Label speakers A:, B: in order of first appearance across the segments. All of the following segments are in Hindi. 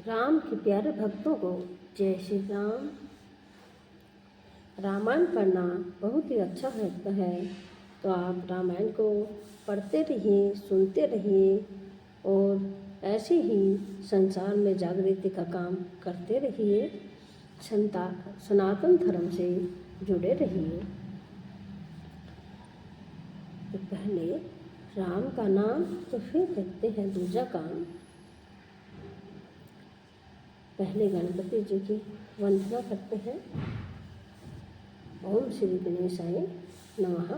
A: राम के प्यारे भक्तों को जय श्री राम। रामायण पढ़ना बहुत ही अच्छा होता है, तो आप रामायण को पढ़ते रहिए, सुनते रहिए और ऐसे ही संसार में जागृति का काम करते रहिए। सनातन धर्म से जुड़े रहिए। तो पहले राम का नाम, तो फिर करते हैं दूजा काम। पहले गणपति जी की वंदना करते हैं। ओम श्री गणेशाय नमः।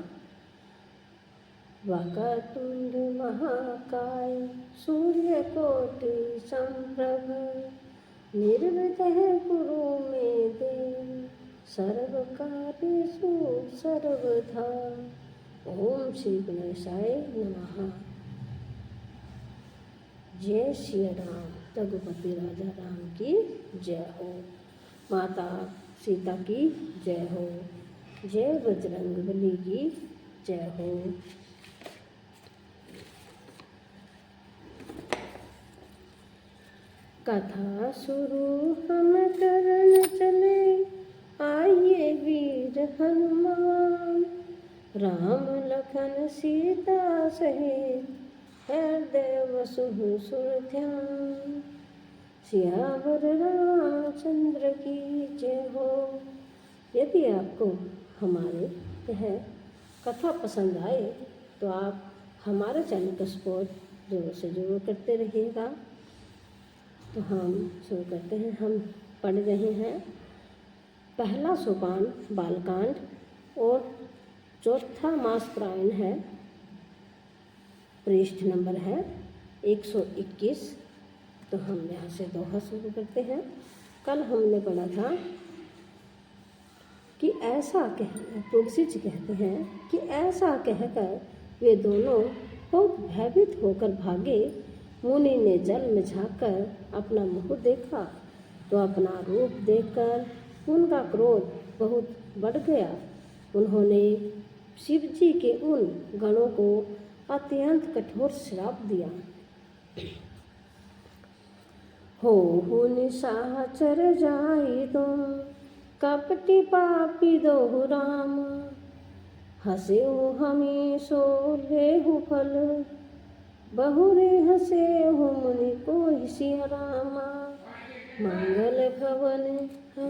A: वक्रतुंड महाकाय सूर्यकोटि संप्रभ निर्विघ्नं कुरु मे देव सर्वकार्येषु सर्वदा। ओम श्री गणेशाय नमः। जय श्री राम। रघुपति राजा राम की जय हो। माता सीता की जय हो। जय बजरंगबली की जय हो। कथा शुरू हम करन चले, आइए वीर हनुमान। राम लखन सीता सहित हृदय वसु सुरध्यान। सियावर रामचंद्र की जय हो। यदि आपको हमारे यह कथा पसंद आए तो आप हमारे चैनल को सपोर्ट ज़रूर से ज़रूर करते रहिएगा। तो हम शुरू करते हैं। हम पढ़ रहे हैं पहला सोपान बालकांड और चौथा मास प्रायण है। पृष्ठ नंबर है 121। तो हम यहाँ से दोहा शुरू करते हैं। कल हमने पढ़ा था कि ऐसा तुलसी जी कहते हैं कि ऐसा कहकर वे दोनों बहुत भयभीत होकर भागे। मुनि ने जल में झांककर अपना मुँह देखा तो अपना रूप देखकर उनका क्रोध बहुत बढ़ गया। उन्होंने शिव जी के उन गणों को अत्यंत कठोर श्राप दिया। हो निशाचर जाई तुम, कपटी पापी दोहु राम। हंसेहु हमें सो लेहु फल, बहुरे हंसेहु मुनि को सिया रामा। मंगल भवन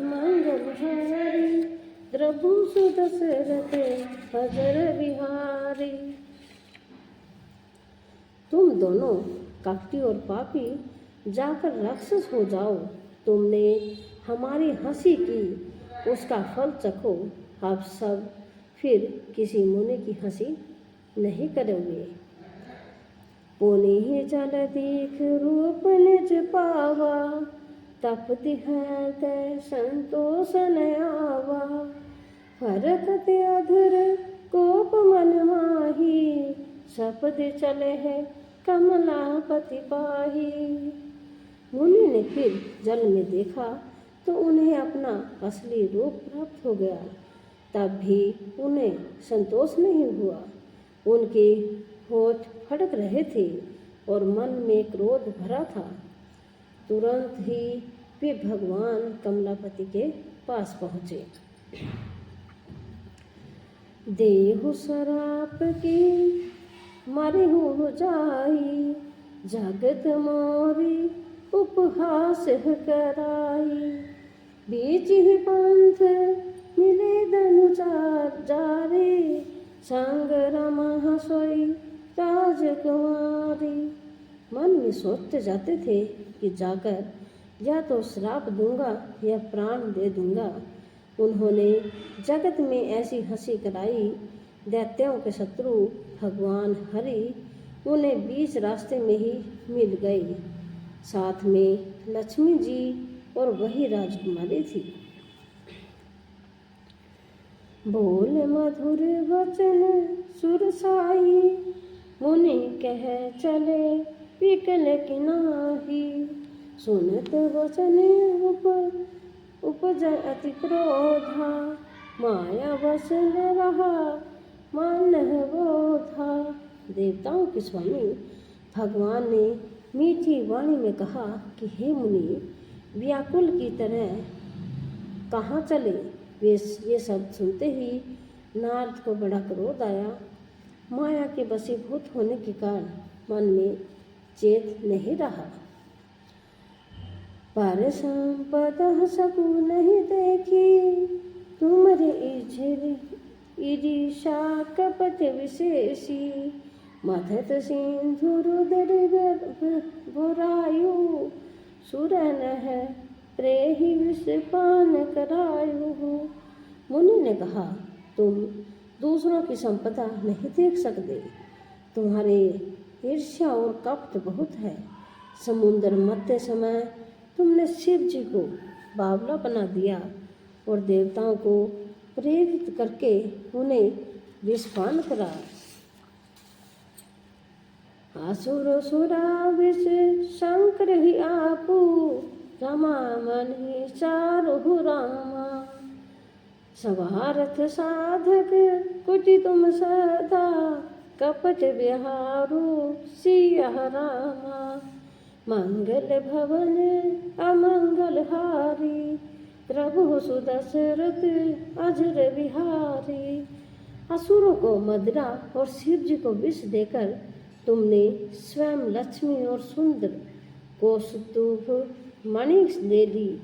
A: मंगल हारी, द्रभु सुदशरथ अजर बिहारी। तुम दोनों कपटी और पापी जाकर राक्षस हो जाओ। तुमने हमारी हंसी की, उसका फल चखो। आप सब फिर किसी मुनि की हंसी नहीं करोगे। पुनि ही जल दीख रूप निज पावा, तपति हृदय संतोष न आवा। हरकत अधर कोप मन माही, सपद चले है कमलापति पाही। मुनि ने फिर जल में देखा तो उन्हें अपना असली रूप प्राप्त हो गया। तब भी उन्हें संतोष नहीं हुआ। उनके होठ फड़क रहे थे और मन में क्रोध भरा था। तुरंत ही वे भगवान कमलापति के पास पहुँचे। देहु शराप की मरिहु जाई, जगत मोरी उपहास कराई। बीच ही पंथ मिले धनुचार जारे, संग रमा सोई राजकुमारी। मन में सोचते जाते थे कि जाकर या तो श्राप दूंगा या प्राण दे दूंगा। उन्होंने जगत में ऐसी हंसी कराई। दैत्यों के शत्रु भगवान हरि उन्हें बीच रास्ते में ही मिल गई। साथ में लक्ष्मी जी और वही राजकुमारी थी। बोल मधुर वचन सुरसाई, मुनि कह चले विकल किनाही। सुनत वचन उपज अति क्रोधा, माया बस न रहा मन बोधा। देवताओं के स्वामी भगवान ने मीठी वाणी में कहा कि हे मुनि, व्याकुल की तरह कहाँ चले। वे ये शब्द सुनते ही नारद को बड़ा क्रोध आया। माया के वशीभूत होने के कारण मन में चेत नहीं रहा। पर संपदा सकू नहीं देखी, तुम्हारे ईर्षा कपट विशेषी। मथत सिंधुरुदर भुरायु, सुरन है प्रेही विषपान करायु। मुनि ने कहा, तुम दूसरों की संपदा नहीं देख सकते, तुम्हारे ईर्ष्या और कपट बहुत है। समुद्र मध्य समय तुमने शिव जी को बावला बना दिया और देवताओं को प्रेरित करके उन्हें विषपान कराया। असुर सुरा विष शंकर ही आपू, रमा मन ही चारु रामा। सवारथ साधक कुटि तुम सदा, कपट विहारू सिया रामा। मंगल भवन अमंगल हारी, प्रभु सुदशरथ अजर विहारी। असुरों को मदिरा और शिव जी को विष देकर तुमने स्वयं लक्ष्मी और सुंदर कौस्तुभ मणि ले ली।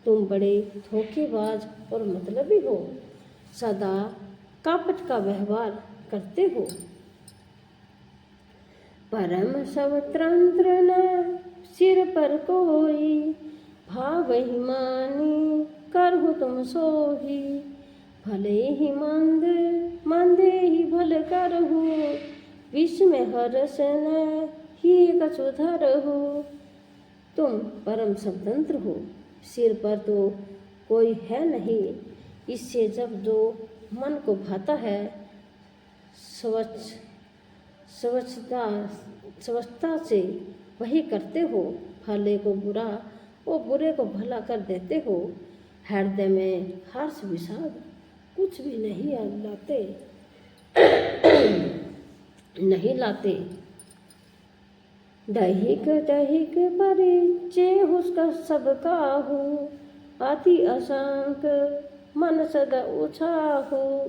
A: तुम बड़े धोखेबाज और मतलबी हो, सदा कपट का व्यवहार करते हो। परम स्वतंत्र न सिर पर कोई, भाव ही मानी करहु तुम सोही। भले ही मंदे ही भल करहु, विष में हर्ष न ही कछु धरहु। तुम परम स्वतंत्र हो, सिर पर तो कोई है नहीं। इससे जब जो मन को भाता है स्वच्छता से वही करते हो। भले को बुरा और बुरे को भला कर देते हो। हृदय में हर्ष विषाद कुछ भी नहीं लाते। दैहिक परिचय उसका सबका हो, अति असंक मन सदा उछाहु।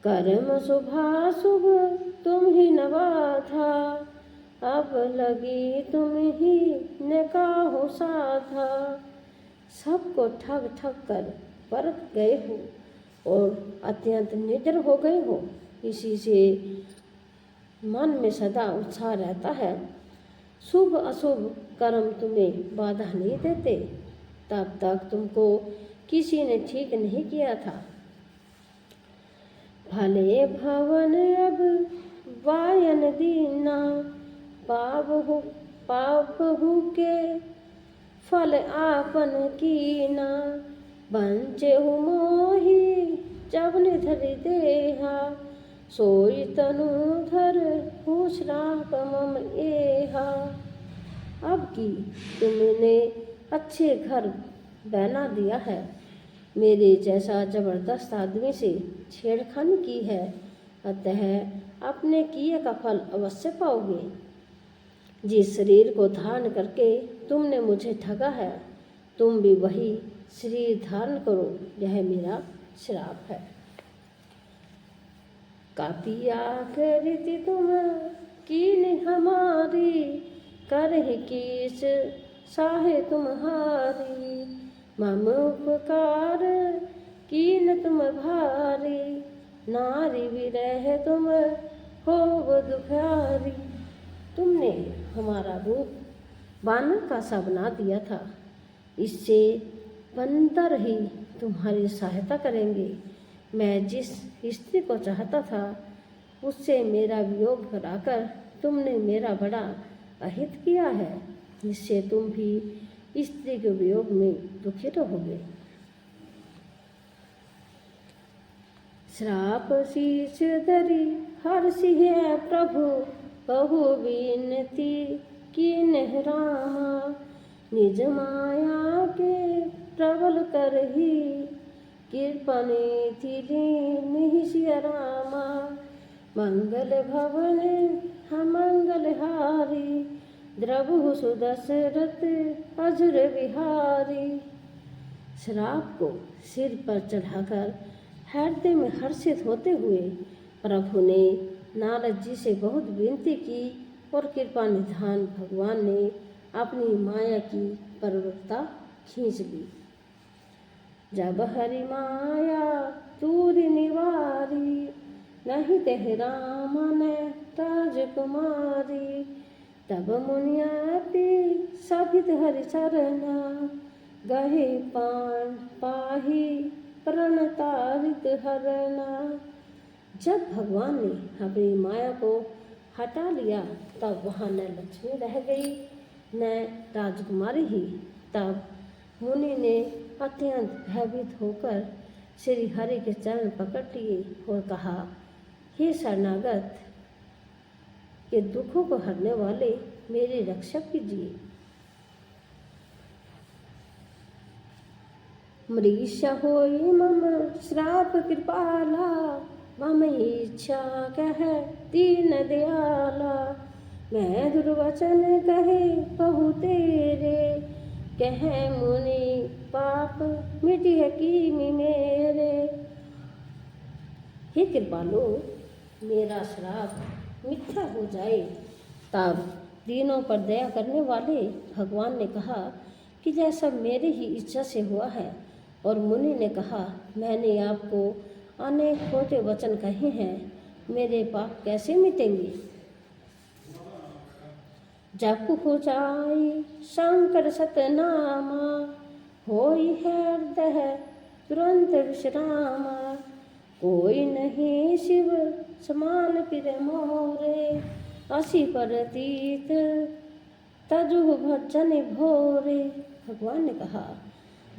A: कर्म शुभाशुभ तुम ही नवाधा, अब लगी तुम ही ने काहू साधा। सबको ठग कर परख गए हो और अत्यंत निडर हो गए हो। इसी से मन में सदा उत्साह रहता है। शुभ अशुभ कर्म तुम्हें बाधा नहीं देते। तब तक तुमको किसी ने ठीक नहीं किया था। भले भवन अब वायन दीना, पापहु के फल आपन कीना। बंचेहु मोही जब निधरि देहा, सोई तनु धर श्राप मम एहा। अब की तुमने अच्छे घर बना दिया है, मेरे जैसा जबरदस्त आदमी से छेड़खानी की है, अतः अपने किए का फल अवश्य पाओगे। जिस शरीर को धारण करके तुमने मुझे ठगा है, तुम भी वही शरीर धारण करो, यह मेरा श्राप है। कातिया कृति तुम कीन हमारी, करहि कीस साहे तुम्हारी। मम उपकार कीन तुम भारी, नारी विरह तुम होव दुखारी। तुमने हमारा रूप बानर का सा बना दिया था, इससे बंदर ही तुम्हारी सहायता करेंगे। मैं जिस स्त्री को चाहता था उससे मेरा वियोग कराकर तुमने मेरा बड़ा अहित किया है, इससे तुम भी स्त्री के वियोग में दुखी रहोगे। श्राप शीश धरि हर्षि है प्रभु, बहु विनती कीन्ह रामा। निज माया के प्रबल करही, कृपणे थिली सिया रामा। मंगल भवन अमंगल हारी, द्रवहु सुदशरथ अजुर विहारी। श्राप को सिर पर चढ़ाकर हृदय में हर्षित होते हुए प्रभु ने नारद जी से बहुत विनती की और कृपा निधान भगवान ने अपनी माया की प्रवृत्ता खींच ली। जब हरि माया तूरी निवारी, नहीं तेह राम ने राजकुमारी। तब मुनियाति सभित हरि चरना, गहे पान पाही प्रण तारित हरना। जब भगवान ने अपनी माया को हटा लिया तब वहाँ न लक्ष्मी रह गई न राजकुमारी ही। तब मुनि ने अत्यंत भयभीत होकर श्री हरि के चरण पकड़ लिए और कहा, हे शरणागत के दुखों को हरने वाले मेरी रक्षा कीजिए। मरीष होई मम श्राप कृपाला, मम इच्छा कह दीन दयाला। मैं दुर्वचन कहे कहु तेरे, कह मुनि पाप मिटी हकीमी मेरे। हे कृपालु, मेरा श्राप मिथ्या हो जाए। तब दीनों पर दया करने वाले भगवान ने कहा कि यह सब मेरी ही इच्छा से हुआ है। और मुनि ने कहा, मैंने आपको अनेक खोटे वचन कहे हैं, मेरे पाप कैसे मिटेंगे। जप हो जाए शंकर सतनामा, होई हृदय तुरंत विश्रामा। कोई नहीं शिव समान पिर मोरे, असी परतीत तजु भजन भोरे। भगवान ने कहा,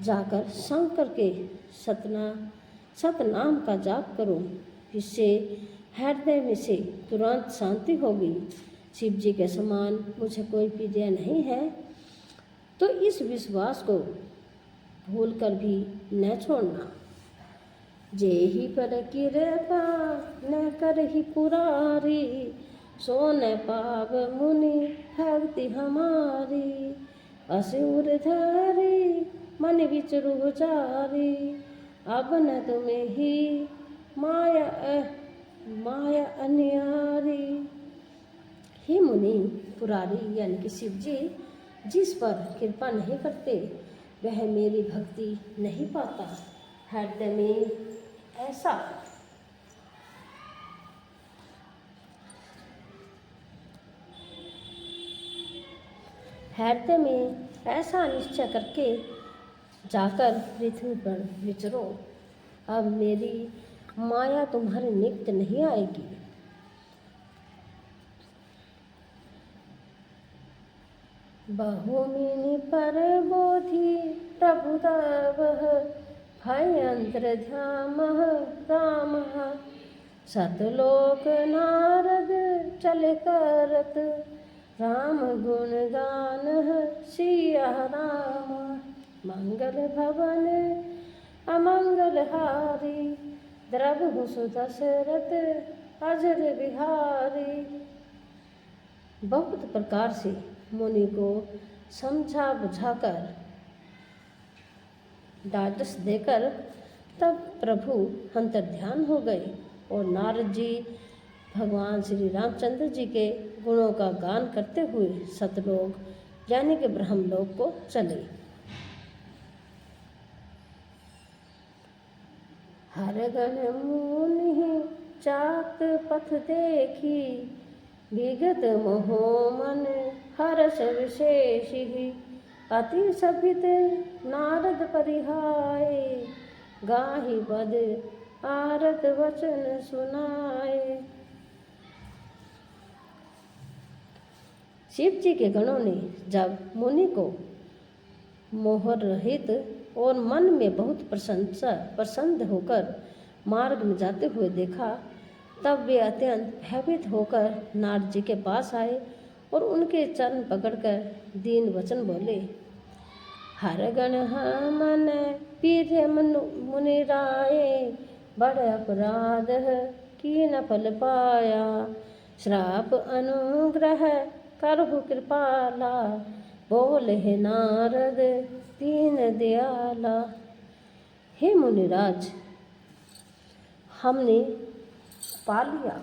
A: जाकर शंकर के सतनाम का जाप करो, इससे हृदय में से तुरंत शांति होगी। शिव जी के समान मुझे कोई प्रिय नहीं है, तो इस विश्वास को भूलकर भी न छोड़ना। जे ही पर कृपा न कर ही पुरारी, सो न पाव मुनि भक्ति हमारी। असुर धरी मन विचरु जारी, अब न तुम्हें ही माया अन्यारी। हे मुनि पुरारी यानी कि शिव जी जिस पर कृपा नहीं करते वह मेरी भक्ति नहीं पाता। हृदय में ऐसा निश्चय करके जाकर पृथ्वी पर विचरो। अब मेरी माया तुम्हारे निकट नहीं आएगी। बहुमिनि पर बोधि प्रभु तव, भय अंतर ध्याम राम। सतलोक नारद चल करत, राम गुण गान सिया राम। मंगल भवन अमंगल हारी, द्रवहु सुदशरथ अजर विहारी। बहुत प्रकार से मुनि को समझा बुझाकर डांटस देकर तब प्रभु अंतर्ध्यान हो गए और नारद जी भगवान श्री रामचंद्र जी के गुणों का गान करते हुए सतलोक यानी कि ब्रह्मलोक को चले। हर गण मुनि चात पथ देखी, विगत मोह मन हर्ष विशेषी। अति सभित नारद परिहाय, गाहि बद आरत वचन सुनाए। शिव जी के गणों ने जब मुनि को मोह रहित और मन में बहुत प्रसन्न होकर मार्ग में जाते हुए देखा, तब वे अत्यंत भयभीत होकर नारद जी के पास आए और उनके चरण पकड़कर दीन वचन बोले। हर गण मन पीर मुनि राये, बड़ अपराध की न फल पाया। श्राप अनुग्रह करहु कृपाला, बोले नारद दीन दयाला। हे मुनिराज, हमने पा लिया।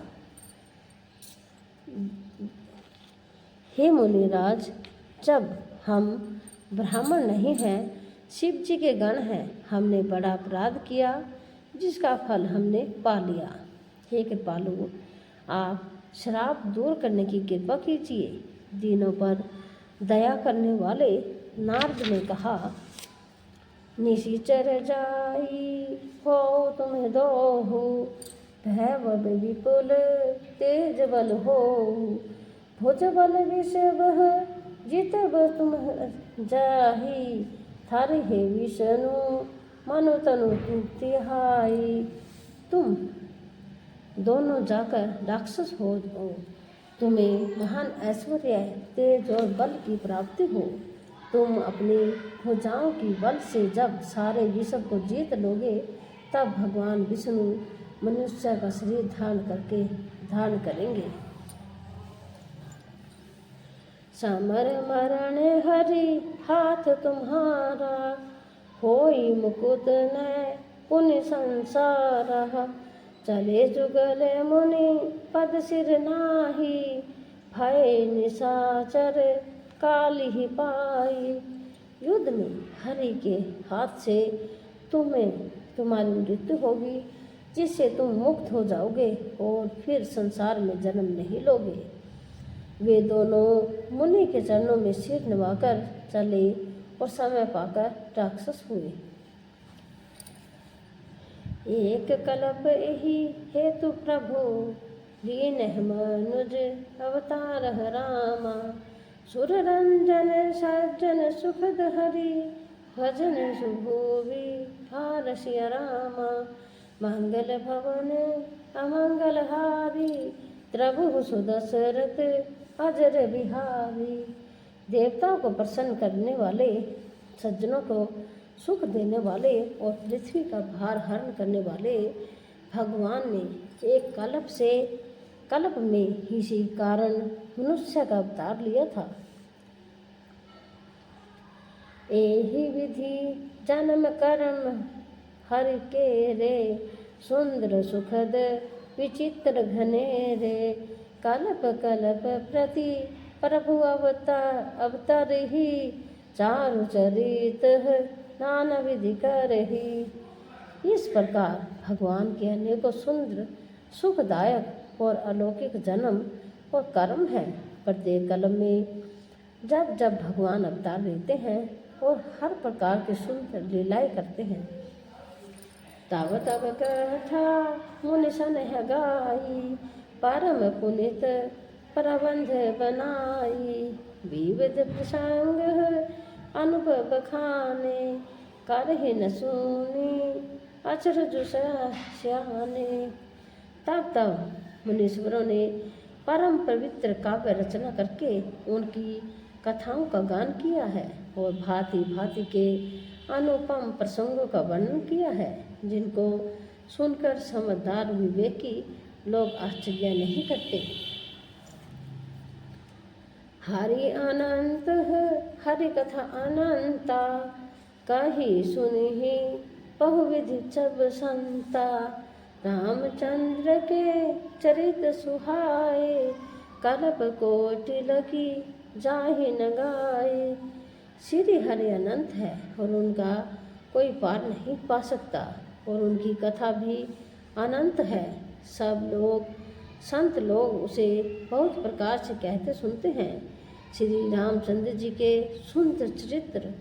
A: हे मुनिराज, जब हम ब्राह्मण नहीं हैं, शिव जी के गण हैं, हमने बड़ा अपराध किया जिसका फल हमने पा लिया। हे कृपालु, आप श्राप दूर करने की कृपा कीजिए। दीनों पर दया करने वाले नारद ने कहा, निशिचर जाई हो तुम्हें दोहु, भैभव विपुल तेज बल हो, भुज बल विषव जितब तुम जाही, थारे हे विष्णु मनु तनु तिहाई। तुम दोनों जाकर राक्षस हो जाओ, तुम्हें महान ऐश्वर्य, तेज और बल की प्राप्ति हो। तुम अपनी भुजाओं की बल से जब सारे विश्व को जीत लोगे, तब भगवान विष्णु मनुष्य का शरीर धारण करेंगे। समर मरण हरि हाथ तुम्हारा, होई मुकुट नय पुण्य संसारा, चले जुगल मुनि पद सिर नाही, भय निशाचर काल ही पाई। युद्ध में हरि के हाथ से तुम्हारी मृत्यु होगी, जिससे तुम मुक्त हो जाओगे और फिर संसार में जन्म नहीं लोगे। वे दोनों मुनि के चरणों में सिर नवाकर चले और समय पाकर राक्षस हुए। एक कल्प यही हेतु प्रभु, दीन मनुज अवतार रामा, सुर रंजन सज्जन सुखद हरि, भजन सुभोवी हारसिया रामा, मंगल भवन अमंगल हारी, प्रभु सुदशरथ अजर बिहारी। देवताओं को प्रसन्न करने वाले, सज्जनों को सुख देने वाले और पृथ्वी का भार हरण करने वाले भगवान ने एक कल्प में इसी कारण मनुष्य का अवतार लिया था। एहि विधि जन्म कर्म हरि के रे, सुंदर सुखद विचित्र घनेरे, कल्प कल्प प्रति प्रभु अवतार ही, चारु चरित नाना विधि करही। इस प्रकार भगवान के अनेकों सुंदर सुखदायक और अलौकिक जन्म और कर्म है। प्रत्येक कल्प में जब जब भगवान अवतार लेते हैं और हर प्रकार की सुंदर लीलाएं करते हैं, तब तब कथा मुनि सनह गाई, परम पुनित प्रबंध बनाई, विविध प्रसंग अनुभव खाने, करहि न सुनी अचरज श्याने। तब मुनीश्वरों ने परम पवित्र काव्य रचना करके उनकी कथाओं का गान किया है और भांति भांति के अनुपम प्रसंगों का वर्णन किया है, जिनको सुनकर समझदार विवेकी लोग आश्चर्य नहीं करते। हरि अनंत हरि कथा अनंता, कही सुनि बहुविधि सब संता, रामचंद्र के चरित सुहाए, कल्प कोटि लगी जाहि न गाए। श्री हरि अनंत है और उनका कोई पार नहीं पा सकता, और उनकी कथा भी अनंत है। सब लोग संत लोग उसे बहुत प्रकार से कहते सुनते हैं। श्री रामचंद्र जी के सुंदर चरित्र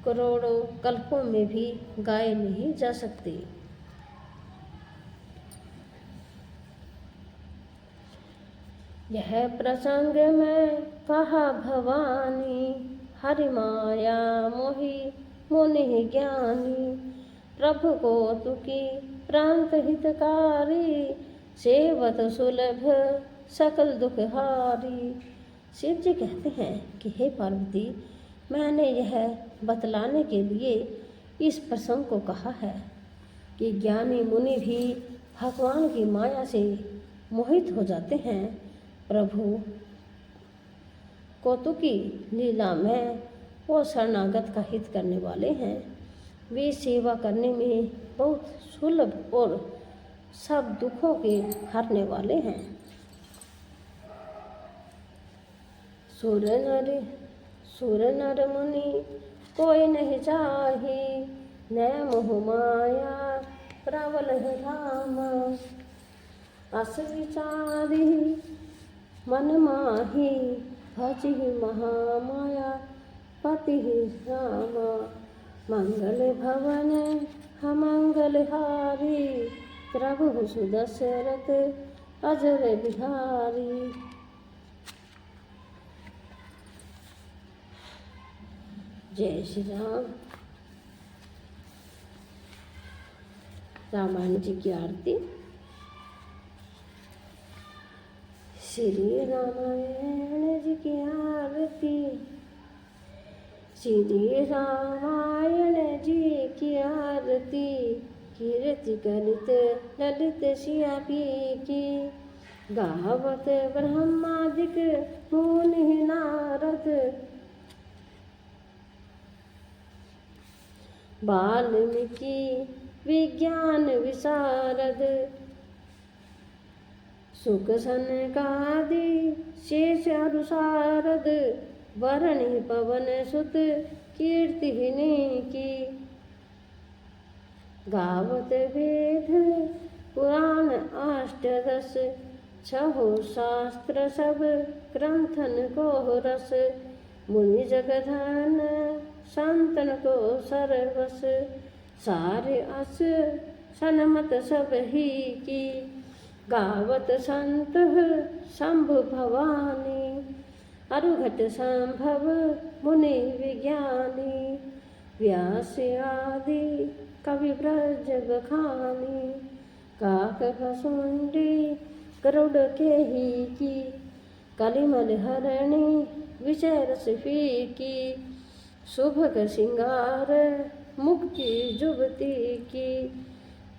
A: करोड़ों कल्पों में भी गाए नहीं जा सकते। यह प्रसंग में कहा भवानी, हरि माया मोहि मुनि ज्ञानी, प्रभु को तुकी प्रांत हितकारी, सेवत सुलभ सकल दुख हारी। शिव जी कहते हैं कि हे पार्वती, मैंने यह बतलाने के लिए इस प्रसंग को कहा है कि ज्ञानी मुनि भी भगवान की माया से मोहित हो जाते हैं। प्रभु कौतुकी लीला में वो शरणागत का हित करने वाले हैं। वे सेवा करने में बहुत सुलभ और सब दुखों के हरने वाले हैं। सुर नर मुनि कोई नहीं चाही, न मोह माया प्रबल है धाम। अस विचारी मन माही, भजहि महामाया पति राम। मंगल भवन हमंगल हारी, प्रभु सुदशरथ अजर बिहारी। जय श्री राम। रामायण जी की आरती। श्री रामायण जी की आरती, श्री रामायण जी की आरती। कीर्ति करित ललित सिया की, गावत ब्रह्मादिक मुनि नारद। वाल्मीकि विज्ञान विशारद, सुख सनकादि शेष अनुसारद। वरणी पवन सुत कीर्तिहिनी की, गावत वेद पुराण अष्टदश। छहो शास्त्र सब ग्रंथन को रस, मुनि जगधन संतन को सरवस। सारे अस सनमत सब ही की, गावत संत शंभु भवानी। अरुघट संभव मुनि विज्ञानी, व्यास आदि कवि ब्रज बखानी। काक भसुंडी गरुड़ के ही की, कलिमल हरणी विजय रस फीकी। शुभग सिंगार मुक्ति जुबती की,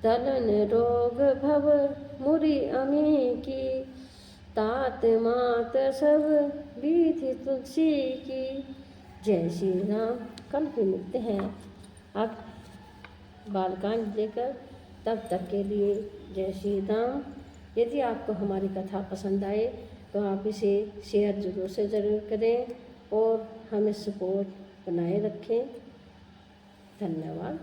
A: तलन रोग भव मुरि अमी की। तात मात सब विधि तुलसी की। जय श्री राम। कल फिर मिलते हैं अब बालकांड लेकर, तब तक के लिए जय श्री राम। यदि आपको हमारी कथा पसंद आए तो आप इसे शेयर जरूर से ज़रूर करें और हमें सपोर्ट बनाए रखें। धन्यवाद।